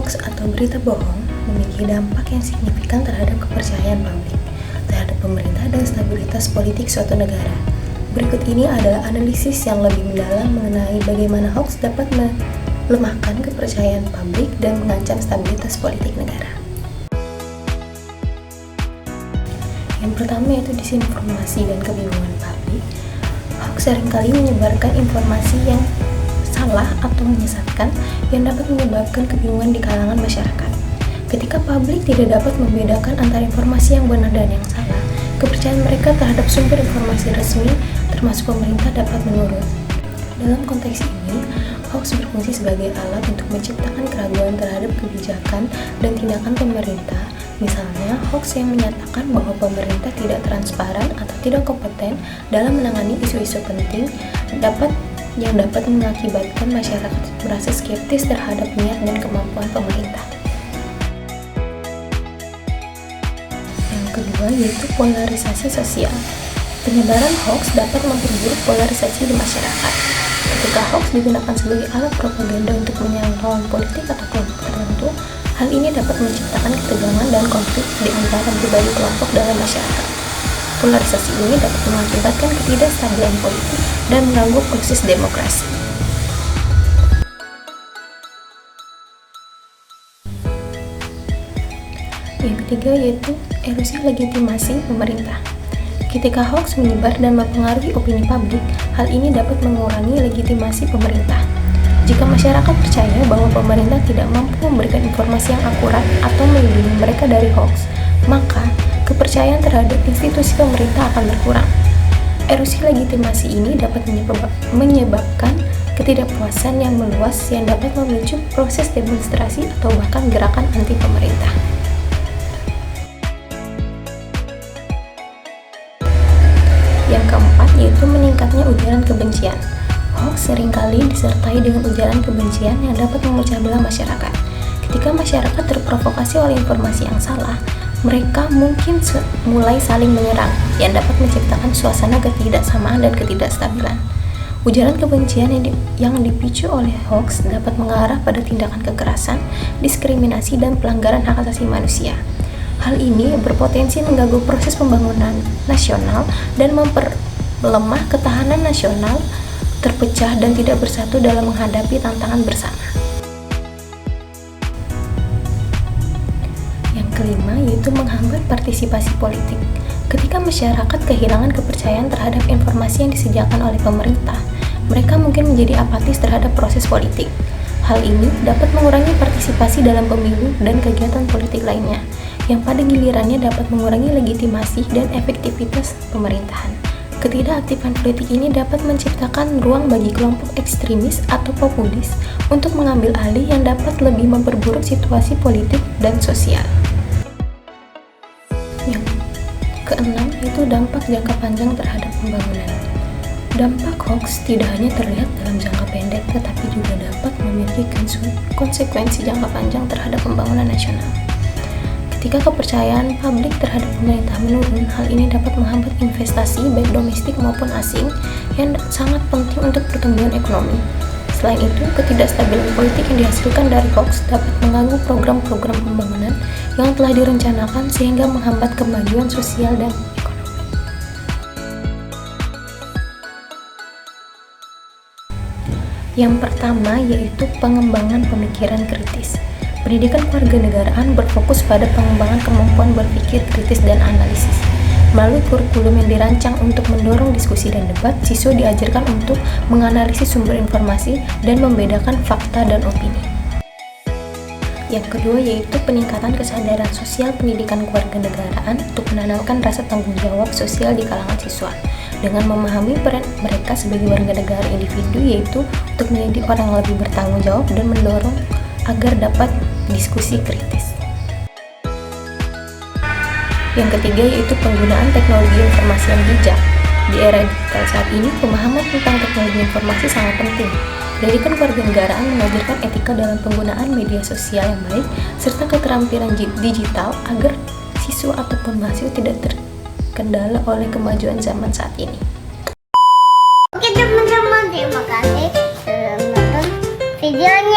Hoax atau berita bohong memiliki dampak yang signifikan terhadap kepercayaan publik, terhadap pemerintah dan stabilitas politik suatu negara. Berikut ini adalah analisis yang lebih mendalam mengenai bagaimana hoax dapat melemahkan kepercayaan publik dan mengancam stabilitas politik negara. Yang pertama yaitu disinformasi dan kebingungan publik. Hoax seringkali menyebarkan informasi yang salah atau menyesatkan yang dapat menyebabkan kebingungan di kalangan masyarakat. Ketika publik tidak dapat membedakan antara informasi yang benar dan yang salah, kepercayaan mereka terhadap sumber informasi resmi, termasuk pemerintah, dapat menurun. Dalam konteks ini, hoax berfungsi sebagai alat untuk menciptakan keraguan terhadap kebijakan dan tindakan pemerintah. Misalnya, hoax yang menyatakan bahwa pemerintah tidak transparan atau tidak kompeten dalam menangani isu-isu penting yang dapat mengakibatkan masyarakat merasa skeptis terhadap niat dan kemampuan pemerintah. Yang kedua yaitu polarisasi sosial. Penyebaran hoax dapat memperburuk polarisasi di masyarakat. Ketika hoax digunakan sebagai alat propaganda untuk menyerang lawan politik atau kelompok tertentu, hal ini dapat menciptakan ketegangan dan konflik di antara berbagai kelompok dalam masyarakat. Polarisasi ini dapat mengakibatkan ketidakstabilan politik dan mengganggu proses demokrasi. Yang ketiga yaitu erosi legitimasi pemerintah. Ketika hoax menyebar dan mempengaruhi opini publik, hal ini dapat mengurangi legitimasi pemerintah. Jika masyarakat percaya bahwa pemerintah tidak mampu memberikan informasi yang akurat atau melindungi mereka dari hoax, maka kepercayaan terhadap institusi pemerintah akan berkurang. Erosi legitimasi ini dapat menyebabkan ketidakpuasan yang meluas yang dapat memicu proses demonstrasi atau bahkan gerakan anti pemerintah. Yang keempat yaitu meningkatnya ujaran kebencian. Hoax seringkali disertai dengan ujaran kebencian yang dapat memecah belah masyarakat. Ketika masyarakat terprovokasi oleh informasi yang salah, mereka mungkin mulai saling menyerang yang dapat menciptakan suasana ketidaksamaan dan ketidakstabilan. Ujaran kebencian yang dipicu oleh hoax dapat mengarah pada tindakan kekerasan, diskriminasi, dan pelanggaran hak asasi manusia. Hal ini berpotensi mengganggu proses pembangunan nasional dan memperlemah ketahanan nasional terpecah dan tidak bersatu dalam menghadapi tantangan bersama. Kelima yaitu menghambat partisipasi politik. Ketika masyarakat kehilangan kepercayaan terhadap informasi yang disediakan oleh pemerintah, mereka mungkin menjadi apatis terhadap proses politik. Hal ini dapat mengurangi partisipasi dalam pemilu dan kegiatan politik lainnya, yang pada gilirannya dapat mengurangi legitimasi dan efektivitas pemerintahan. Ketidakaktifan politik ini dapat menciptakan ruang bagi kelompok ekstremis atau populis untuk mengambil alih yang dapat lebih memperburuk situasi politik dan sosial. Yang keenam yaitu dampak jangka panjang terhadap pembangunan. Dampak hoax tidak hanya terlihat dalam jangka pendek tetapi juga dapat memiliki konsekuensi jangka panjang terhadap pembangunan nasional. Ketika kepercayaan publik terhadap pemerintah menurun, hal ini dapat menghambat investasi baik domestik maupun asing yang sangat penting untuk pertumbuhan ekonomi. Selain itu, ketidakstabilan politik yang dihasilkan dari hoax dapat mengganggu program-program pembangunan yang telah direncanakan sehingga menghambat kemajuan sosial dan ekonomi. Yang pertama yaitu pengembangan pemikiran kritis. Pendidikan kewarganegaraan berfokus pada pengembangan kemampuan berpikir kritis dan analisis. Melalui kurikulum yang dirancang untuk mendorong diskusi dan debat, siswa diajarkan untuk menganalisis sumber informasi dan membedakan fakta dan opini. Yang kedua yaitu peningkatan kesadaran sosial pendidikan kewarganegaraan untuk menanamkan rasa tanggung jawab sosial di kalangan siswa dengan memahami peran mereka sebagai warga negara individu, yaitu untuk menjadi orang yang lebih bertanggung jawab dan mendorong agar dapat diskusi kritis. Yang ketiga yaitu penggunaan teknologi informasi yang bijak. Di era digital saat ini, pemahaman tentang teknologi informasi sangat penting. Pendidikan kewarganegaraan mengajarkan etika dalam penggunaan media sosial yang baik, serta keterampilan digital agar siswa ataupun mahasiswa tidak terkendala oleh kemajuan zaman saat ini. Oke teman-teman, terima kasih sudah menonton videonya.